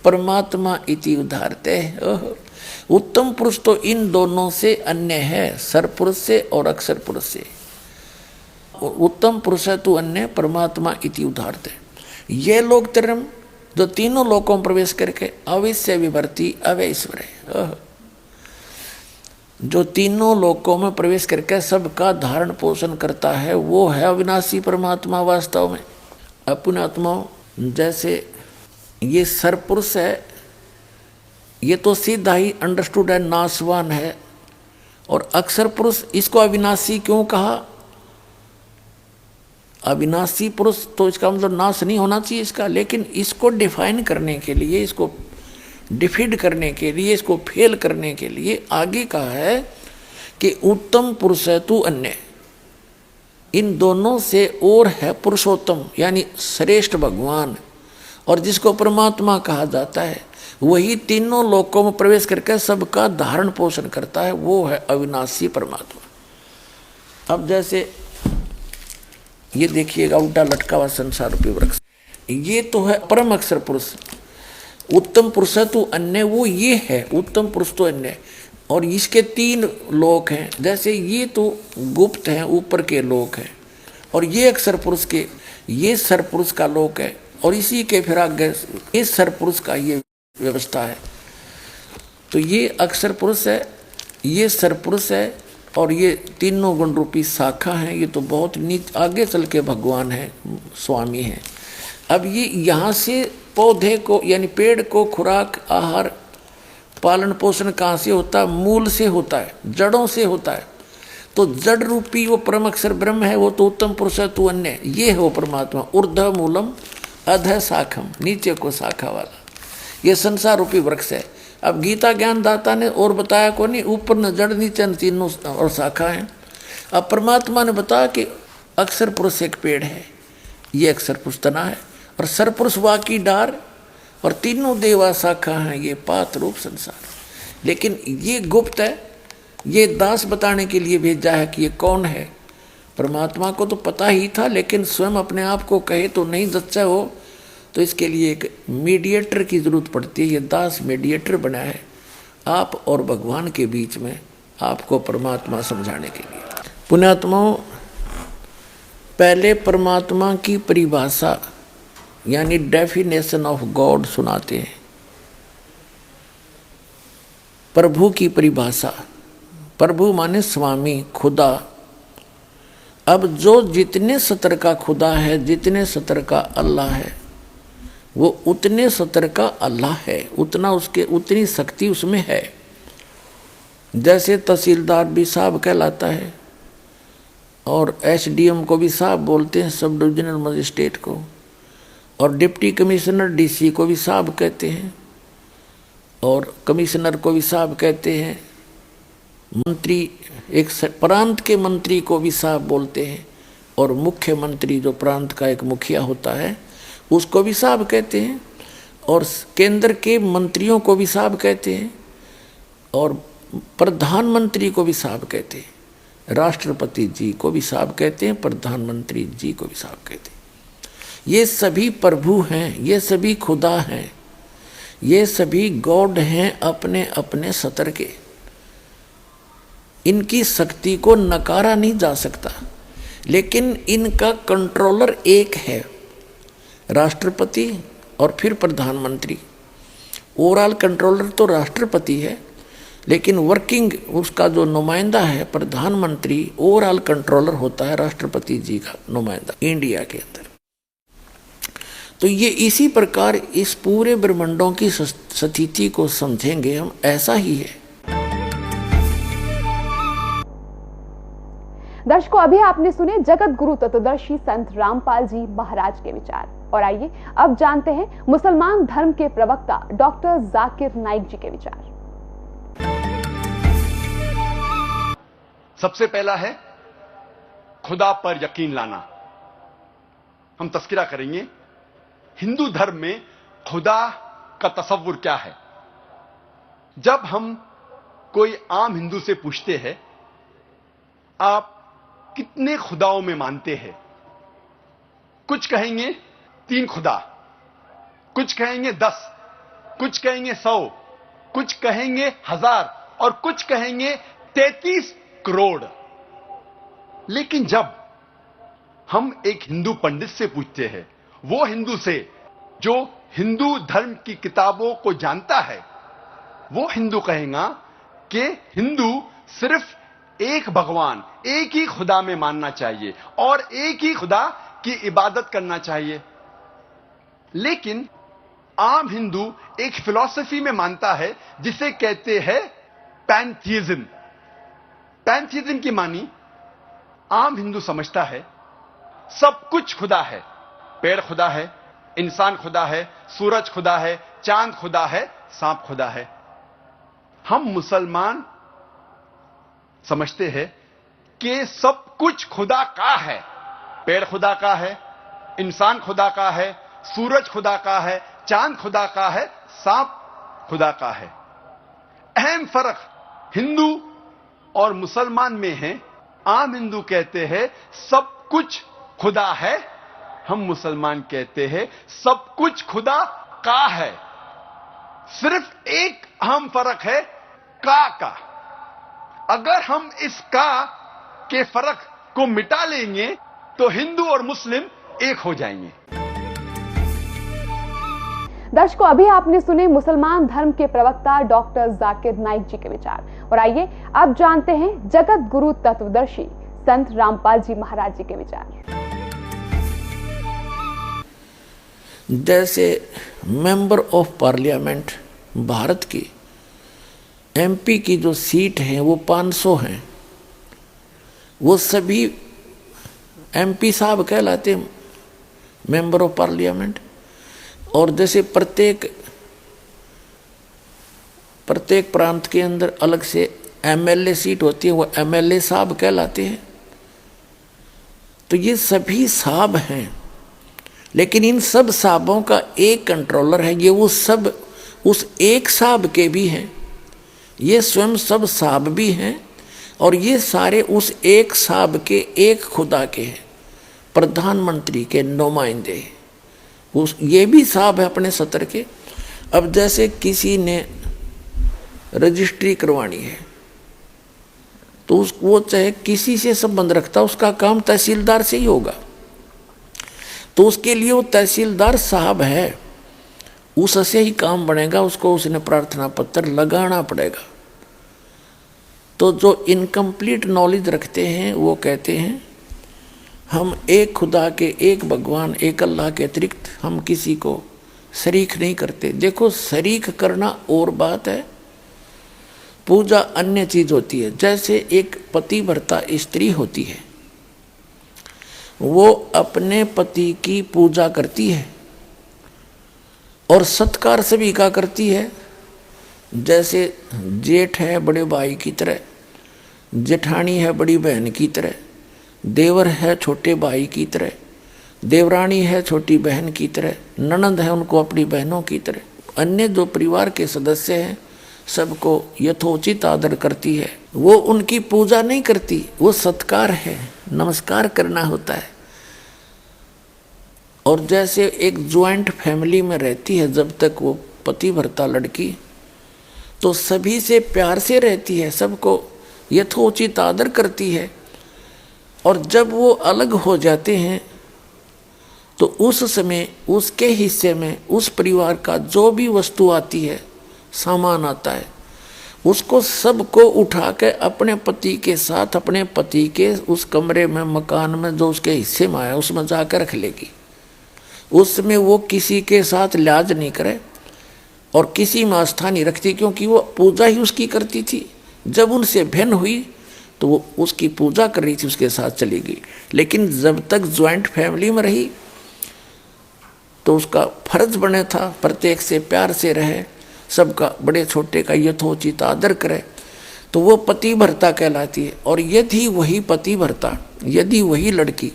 परमात्मा इति उदाहरते। उत्तम पुरुष तो इन दोनों से अन्य है, सरपुरुष से और अक्षर पुरुष से। उत्तम पुरुष है तू अन्य परमात्मा इति उदाहरते। ये लोग तरम जो तीनों लोकों में प्रवेश करके अवश्य विभर्ती अवैश्वर है, जो तीनों लोकों में प्रवेश करके सबका धारण पोषण करता है, वो है अविनाशी परमात्मा वास्तव में। अपने आत्मा जैसे ये सरपुरुष है, ये तो सीधा ही अंडरस्टूड है, नाशवान है। और अक्षर पुरुष, इसको अविनाशी क्यों कहा? अविनाशी पुरुष तो इसका मतलब नाश नहीं होना चाहिए इसका, लेकिन इसको डिफाइन करने के लिए, इसको डिफीड करने के लिए, इसको फेल करने के लिए आगे कहा है कि उत्तम पुरुष है तू अन्य। इन दोनों से और है पुरुषोत्तम यानी श्रेष्ठ भगवान, और जिसको परमात्मा कहा जाता है, वही तीनों लोकों में प्रवेश करके सबका धारण पोषण करता है, वो है अविनाशी परमात्मा। अब जैसे ये देखिएगा, उल्टा लटका हुआ संसार रूपी वृक्ष, ये तो है परम अक्षर पुरुष। उत्तम पुरुष है तो अन्य, वो ये है उत्तम पुरुष तो अन्य। और इसके तीन लोक हैं, जैसे ये तो गुप्त हैं, ऊपर के लोक हैं, और ये अक्षर पुरुष के, ये सरपुरुष का लोक है, और इसी के फिर आगे ये सरपुरुष का ये व्यवस्था है। तो ये अक्षर पुरुष है, ये सरपुरुष है, और ये तीनों गुण रूपी शाखा हैं। ये तो बहुत नीच आगे चल के भगवान है, स्वामी हैं। अब ये यहाँ से पौधे को यानी पेड़ को खुराक आहार पालन पोषण कहाँ से होता है? मूल से होता है, जड़ों से होता है। तो जड़ रूपी वो परम अक्षर ब्रह्म है, वो तो उत्तम पुरुष है तू अन्य, ये है वो परमात्मा। ऊर्ध्व मूलम अधः शाखम, नीचे को शाखा वाला, ये संसार रूपी वृक्ष है। अब गीता ज्ञान दाता ने और बताया को नहीं, ऊपर न जड़ नीचे न तीनों और शाखा है। अब परमात्मा ने बताया कि अक्षर पुरुष एक पेड़ है, ये अक्षर पुरुष तना है, और सरपुरुष वाकी डार, और तीनों देवा शाखा हैं, ये पात रूप संसार। लेकिन ये गुप्त है, ये दास बताने के लिए भेजा है कि ये कौन है। परमात्मा को तो पता ही था, लेकिन स्वयं अपने आप को कहे तो नहीं जच्चा हो, तो इसके लिए एक मीडिएटर की जरूरत पड़ती है। ये दास मीडिएटर बना है आप और भगवान के बीच में, आपको परमात्मा समझाने के लिए। पुण्यात्माओं, पहले परमात्मा की परिभाषा यानी डेफिनेशन ऑफ गॉड सुनाते हैं। प्रभु की परिभाषा, प्रभु माने स्वामी, खुदा। अब जो जितने सतर का खुदा है, जितने सतर का अल्लाह है, वो उतने सतर का अल्लाह है, उतना उसके उतनी शक्ति उसमें है। जैसे तहसीलदार भी साहब कहलाता है, और एसडीएम को भी साहब बोलते हैं, सब डिविजनल मजिस्ट्रेट को, और डिप्टी कमिश्नर डीसी को भी साहब कहते हैं, और कमिश्नर को भी साहब कहते हैं। मंत्री, एक प्रांत के मंत्री को भी साहब बोलते हैं, और मुख्यमंत्री जो प्रांत का एक मुखिया होता है उसको भी साहब कहते हैं, और केंद्र के मंत्रियों को भी साहब कहते हैं, और प्रधानमंत्री को भी साहब कहते हैं, राष्ट्रपति जी को भी साहब कहते हैं, प्रधानमंत्री जी को भी साहब कहते हैं। ये सभी प्रभु हैं, ये सभी खुदा हैं, ये सभी गॉड हैं अपने अपने सतर के। इनकी शक्ति को नकारा नहीं जा सकता, लेकिन इनका कंट्रोलर एक है, राष्ट्रपति और फिर प्रधानमंत्री। ओवरऑल कंट्रोलर तो राष्ट्रपति है, लेकिन वर्किंग उसका जो नुमाइंदा है प्रधानमंत्री, ओवरऑल कंट्रोलर होता है राष्ट्रपति जी का नुमाइंदा इंडिया के अंदर। तो ये इसी प्रकार इस पूरे ब्रह्मांडों की स्थिति को समझेंगे हम, ऐसा ही है। दर्शकों, अभी आपने सुने जगत गुरु तत्वदर्शी संत रामपाल जी महाराज के विचार। और आइए अब जानते हैं मुसलमान धर्म के प्रवक्ता डॉक्टर जाकिर नाइक जी के विचार। सबसे पहला है खुदा पर यकीन लाना। हम तस्करा करेंगे हिंदू धर्म में खुदा का तसव्वुर क्या है। जब हम कोई आम हिंदू से पूछते हैं आप कितने खुदाओं में मानते हैं, कुछ कहेंगे 3 खुदा, कुछ कहेंगे 10, कुछ कहेंगे 100, कुछ कहेंगे 1000 और कुछ कहेंगे 33 करोड़। लेकिन जब हम एक हिंदू पंडित से पूछते हैं, वो हिंदू से जो हिंदू धर्म की किताबों को जानता है, वो हिंदू कहेगा कि हिंदू सिर्फ एक भगवान, एक ही खुदा में मानना चाहिए और एक ही खुदा की इबादत करना चाहिए। लेकिन आम हिंदू एक फिलॉसफी में मानता है जिसे कहते हैं पैंथीइज्म। पैंथीइज्म की मानी आम हिंदू समझता है सब कुछ खुदा है। पेड़ खुदा है, इंसान खुदा है, सूरज खुदा है, चांद खुदा है, सांप खुदा है। हम मुसलमान समझते हैं कि सब कुछ खुदा का है। पेड़ खुदा का है, इंसान खुदा का है, सूरज खुदा का है, चांद खुदा का है, सांप खुदा का है। अहम फर्क हिंदू और मुसलमान में है। आम हिंदू कहते हैं सब कुछ खुदा है, हम मुसलमान कहते हैं सब कुछ खुदा का है। सिर्फ एक अहम फर्क है का। अगर हम इस का के फर्क को मिटा लेंगे तो हिंदू और मुस्लिम एक हो जाएंगे। दर्शकों, अभी आपने सुने मुसलमान धर्म के प्रवक्ता डॉक्टर जाकिर नाइक जी के विचार। और आइए अब जानते हैं जगत गुरु तत्वदर्शी संत रामपाल जी महाराज जी के विचार। जैसे मेंबर ऑफ पार्लियामेंट भारत की एमपी की जो सीट है वो 500 हैं, वो सभी एमपी साहब कहलाते हैं, मेंबर ऑफ पार्लियामेंट। और जैसे प्रत्येक प्रांत के अंदर अलग से एमएलए सीट होती है, वो एमएलए साहब कहलाते हैं। तो ये सभी साहब हैं, लेकिन इन सब साहबों का एक कंट्रोलर है। ये वो सब उस एक साहब के भी हैं, ये स्वयं सब साहब भी हैं और ये सारे उस एक साहब के एक खुदा के हैं, प्रधानमंत्री के नुमाइंदे। उस ये भी साहब है अपने सत्र के। अब जैसे किसी ने रजिस्ट्री करवानी है तो वो चाहे किसी से संबंध रखता, उसका काम तहसीलदार से ही होगा, तो उसके लिए वो तहसीलदार साहब है, उससे ही काम बनेगा, उसको उसने प्रार्थना पत्र लगाना पड़ेगा। तो जो इनकम्प्लीट नॉलेज रखते हैं वो कहते हैं हम एक खुदा के, एक भगवान, एक अल्लाह के अतिरिक्त हम किसी को शरीक नहीं करते। देखो, शरीक करना और बात है, पूजा अन्य चीज होती है। जैसे एक पतिव्रता स्त्री होती है, वो अपने पति की पूजा करती है और सत्कार सभी का करती है। जैसे जेठ है बड़े भाई की तरह, जेठानी है बड़ी बहन की तरह, देवर है छोटे भाई की तरह, देवरानी है छोटी बहन की तरह, ननंद है उनको अपनी बहनों की तरह। अन्य जो परिवार के सदस्य हैं सबको यथोचित आदर करती है। वो उनकी पूजा नहीं करती, वो सत्कार है, नमस्कार करना होता है। और जैसे एक ज्वाइंट फैमिली में रहती है, जब तक वो पतिव्रता लड़की, तो सभी से प्यार से रहती है, सबको यथोचित आदर करती है। और जब वो अलग हो जाते हैं तो उस समय उसके हिस्से में उस परिवार का जो भी वस्तु आती है, सामान आता है, उसको सबको उठा के अपने पति के साथ अपने पति के उस कमरे में, मकान में जो उसके हिस्से में आया उसमें जाकर रख लेगी। उसमें वो किसी के साथ लिहाज नहीं करे और किसी में आस्था नहीं रखती, क्योंकि वो पूजा ही उसकी करती थी। जब उनसे भिन्न हुई तो वो उसकी पूजा कर रही थी, उसके साथ चली गई। लेकिन जब तक ज्वाइंट फैमिली में रही तो उसका फर्ज बने था प्रत्येक से प्यार से रहे, सबका बड़े छोटे का यथोचित आदर करे, तो वो पतिव्रता कहलाती है। और यदि वही पतिव्रता, यदि वही लड़की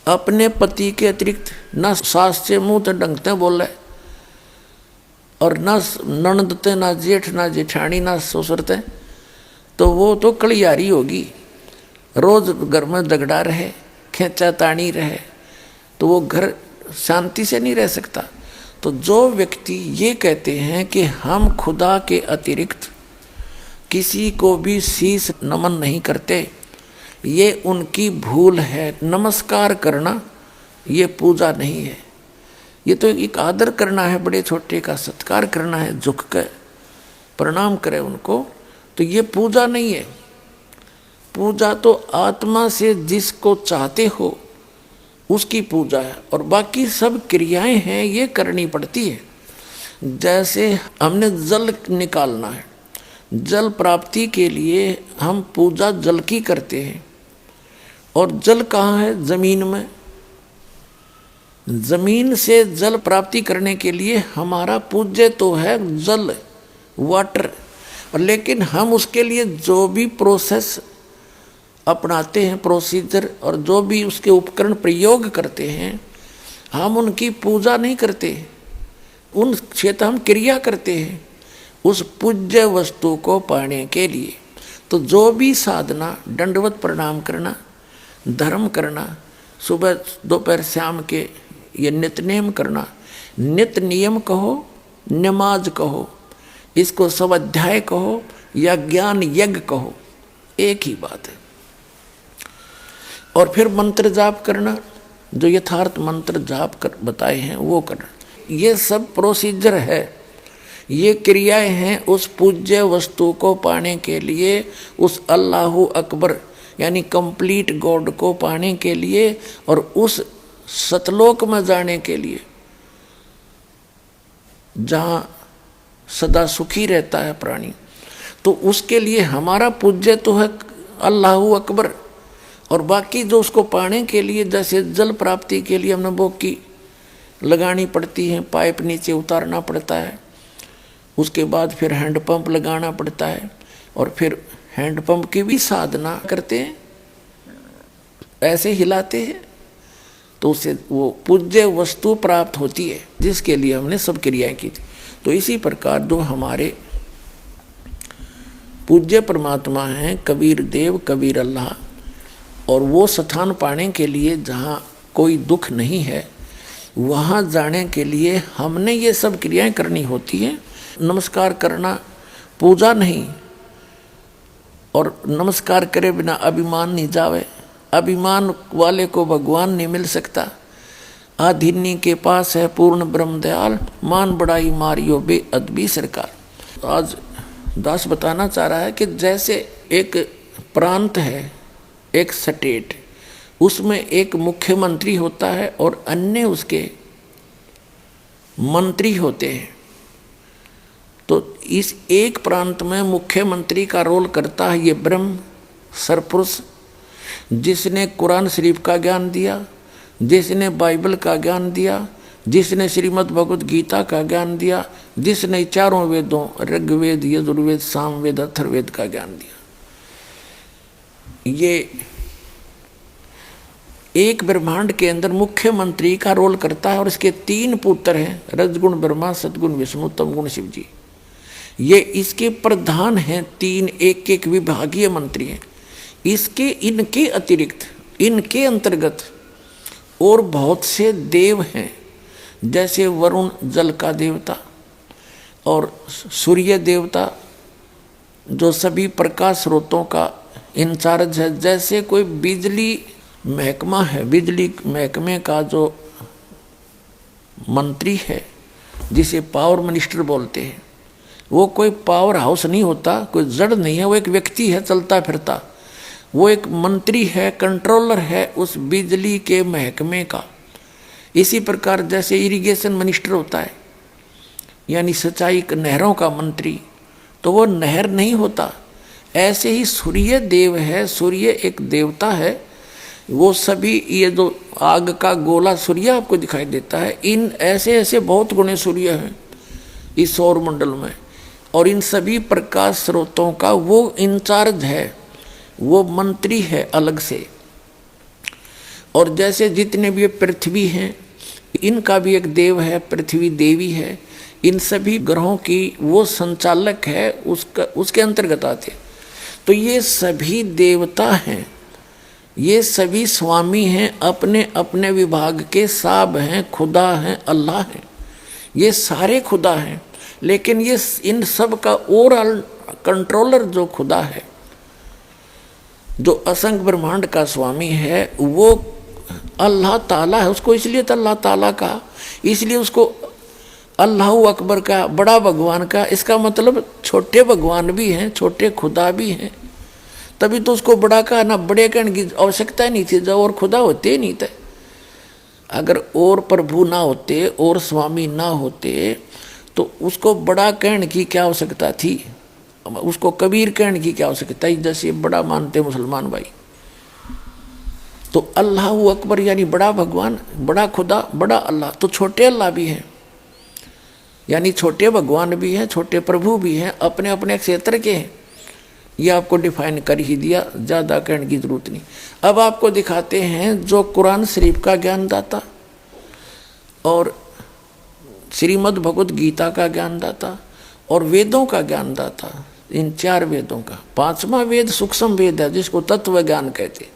अपने पति के अतिरिक्त न सास से मुंह तो ढंगते बोले और न ननदते, ना जेठ, ना जेठानी, ना ससुरते, तो वो तो कलियारी होगी, रोज घर में झगड़ा रहे, खेचा तानी रहे, तो वो घर शांति से नहीं रह सकता। तो जो व्यक्ति ये कहते हैं कि हम खुदा के अतिरिक्त किसी को भी शीश नमन नहीं करते, ये उनकी भूल है। नमस्कार करना ये पूजा नहीं है, ये तो एक आदर करना है, बड़े छोटे का सत्कार करना है, झुक कर प्रणाम करे उनको, तो ये पूजा नहीं है। पूजा तो आत्मा से जिसको चाहते हो उसकी पूजा है, और बाकी सब क्रियाएं हैं ये करनी पड़ती है। जैसे हमने जल निकालना है, जल प्राप्ति के लिए हम पूजा जल की करते हैं, और जल कहाँ है? जमीन में। जमीन से जल प्राप्ति करने के लिए हमारा पूज्य तो है जल, वाटर, और लेकिन हम उसके लिए जो भी प्रोसेस अपनाते हैं, प्रोसीजर, और जो भी उसके उपकरण प्रयोग करते हैं, हम उनकी पूजा नहीं करते, उन क्षेत्र हम क्रिया करते हैं उस पूज्य वस्तु को पाने के लिए। तो जो भी साधना, दंडवत प्रणाम करना, धर्म करना, सुबह दोपहर शाम के ये नित्यनेम करना, नित्य नियम कहो, नमाज कहो, इसको स्वाध्याय कहो या ज्ञान यज्ञ कहो, एक ही बात है। और फिर मंत्र जाप करना, जो यथार्थ मंत्र जाप कर बताए हैं वो करना, ये सब प्रोसीजर है, ये क्रियाएं हैं उस पूज्य वस्तु को पाने के लिए, उस अल्लाहु अकबर यानी कंप्लीट गॉड को पाने के लिए, और उस सतलोक में जाने के लिए जहाँ सदा सुखी रहता है प्राणी। तो उसके लिए हमारा पूज्य तो है अल्लाहु अकबर, और बाकी जो उसको पाने के लिए, जैसे जल प्राप्ति के लिए हमने बोकी लगानी पड़ती है, पाइप नीचे उतारना पड़ता है, उसके बाद फिर हैंडपंप लगाना पड़ता है, और फिर हैंडपंप की भी साधना करते हैं, ऐसे हिलाते हैं, तो उससे वो पूज्य वस्तु प्राप्त होती है जिसके लिए हमने सब क्रियाएं की थी। तो इसी प्रकार जो हमारे पूज्य परमात्मा हैं, कबीर देव, कबीर अल्लाह, और वो स्थान पाने के लिए जहाँ कोई दुख नहीं है, वहाँ जाने के लिए हमने ये सब क्रियाएं करनी होती हैं। नमस्कार करना पूजा नहीं, और नमस्कार करे बिना अभिमान नहीं जावे, अभिमान वाले को भगवान नहीं मिल सकता। आधिन्य के पास है पूर्ण ब्रह्म दयाल, मान बड़ाई मारियो बे अदबी सरकार। आज दास बताना चाह रहा है कि जैसे एक प्रांत है, एक स्टेट, उसमें एक मुख्यमंत्री होता है और अन्य उसके मंत्री होते हैं। तो इस एक प्रांत में मुख्यमंत्री का रोल करता है ये ब्रह्म सरपुरुष, जिसने कुरान शरीफ का ज्ञान दिया, जिसने बाइबल का ज्ञान दिया, जिसने श्रीमद् भगवद गीता का ज्ञान दिया, जिसने चारों वेदों ऋग्वेद, यजुर्वेद, सामवेद, अथर्ववेद का ज्ञान दिया। ये एक ब्रह्मांड के अंदर मुख्यमंत्री का रोल करता है, और इसके 3 पुत्र हैं, रजगुण ब्रह्मा, सदगुण विष्णु, तमगुण शिव जी। ये इसके प्रधान हैं, 3 एक विभागीय मंत्री हैं। इसके इनके अतिरिक्त, इनके अंतर्गत और बहुत से देव हैं, जैसे वरुण जल का देवता, और सूर्य देवता जो सभी प्रकाश स्रोतों का इंचार्ज है। जैसे कोई बिजली महकमा है, बिजली महकमे का जो मंत्री है, जिसे पावर मिनिस्टर बोलते हैं, वो कोई पावर हाउस नहीं होता, कोई जड़ नहीं है, वो एक व्यक्ति है चलता फिरता, वो एक मंत्री है, कंट्रोलर है उस बिजली के महकमे का। इसी प्रकार जैसे इरिगेशन मिनिस्टर होता है, यानी सिंचाई नहरों का मंत्री, तो वो नहर नहीं होता, ऐसे ही सूर्य देव है, सूर्य एक देवता है। वो सभी ये जो आग का गोला सूर्य आपको दिखाई देता है, इन ऐसे ऐसे बहुत गुणे सूर्य हैं इस सौर मंडल में, और इन सभी प्रकाश स्रोतों का वो इंचार्ज है, वो मंत्री है अलग से। और जैसे जितने भी पृथ्वी हैं, इनका भी एक देव है, पृथ्वी देवी है। इन सभी ग्रहों की वो संचालक है, उसके अंतर्गत आते। तो ये सभी देवता हैं, ये सभी स्वामी हैं, अपने अपने विभाग के, साब हैं, खुदा हैं, अल्लाह हैं। ये सारे खुदा हैं, लेकिन ये इन सब का ओवरऑल कंट्रोलर जो खुदा है, जो असंख्य ब्रह्मांड का स्वामी है, वो अल्लाह ताला है। उसको इसलिए तो अल्लाह ताला का, इसलिए उसको अल्लाह अकबर का, बड़ा भगवान का। इसका मतलब छोटे भगवान भी हैं, छोटे खुदा भी हैं, तभी तो उसको बड़ा कहा ना। बड़े कहने की आवश्यकता नहीं थी जब और खुदा होते नहीं थे। अगर और प्रभु ना होते और स्वामी ना होते तो उसको बड़ा कहने की क्या आवश्यकता थी, उसको कबीर कहने की क्या आवश्यकता है, जैसे बड़ा मानते मुसलमान भाई। तो अल्लाह अकबर यानी बड़ा भगवान, बड़ा खुदा, बड़ा अल्लाह। तो छोटे अल्लाह भी हैं, यानी छोटे भगवान भी हैं, छोटे प्रभु भी हैं, अपने अपने क्षेत्र के हैं। ये आपको डिफाइन कर ही दिया, ज़्यादा कहने की जरूरत नहीं। अब आपको दिखाते हैं जो कुरान शरीफ का ज्ञानदाता और श्रीमद् भगवद गीता का ज्ञानदाता और वेदों का ज्ञानदाता, इन 4 वेदों का 5वां वेद सूक्ष्म वेद है, जिसको तत्व ज्ञान कहते।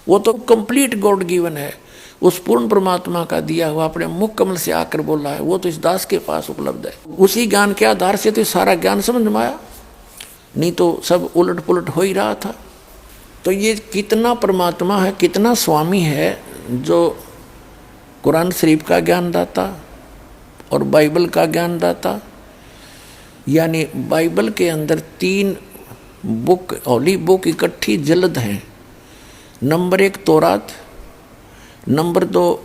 वो तो कंप्लीट गॉड गिवन है, उस पूर्ण परमात्मा का दिया हुआ, अपने मुख कमल से आकर बोला है, वो तो इस दास के पास उपलब्ध है। उसी ज्ञान के आधार से तो सारा ज्ञान समझ में आया, नहीं तो सब उलट पुलट हो ही रहा था। तो ये कितना परमात्मा है, कितना स्वामी है, जो कुरान शरीफ का ज्ञानदाता और बाइबल का ज्ञानदाता। यानी बाइबल के अंदर 3 बुक, होली बुक इकट्ठी जल्द हैं। नंबर 1 तौरात, नंबर 2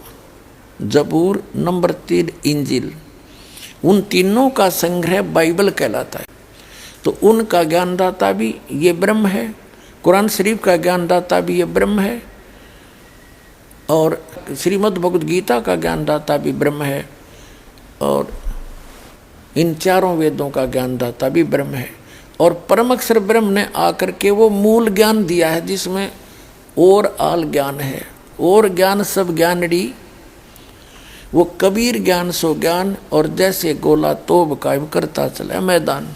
जबूर, नंबर 3 इंजिल। उन तीनों का संग्रह बाइबल कहलाता है। तो उनका ज्ञानदाता भी ये ब्रह्म है, कुरान शरीफ का ज्ञानदाता भी ये ब्रह्म है, और श्रीमद् भगवद गीता का ज्ञानदाता भी ब्रह्म है, और इन 4 वेदों का ज्ञानदाता भी ब्रह्म है। और परम अक्षर ब्रह्म ने आकर के वो मूल ज्ञान दिया है, जिसमें और आल ज्ञान है। और ज्ञान सब ज्ञानड़ी, वो कबीर ज्ञान सो ज्ञान, और जैसे गोला तोब कायम करता चला मैदान।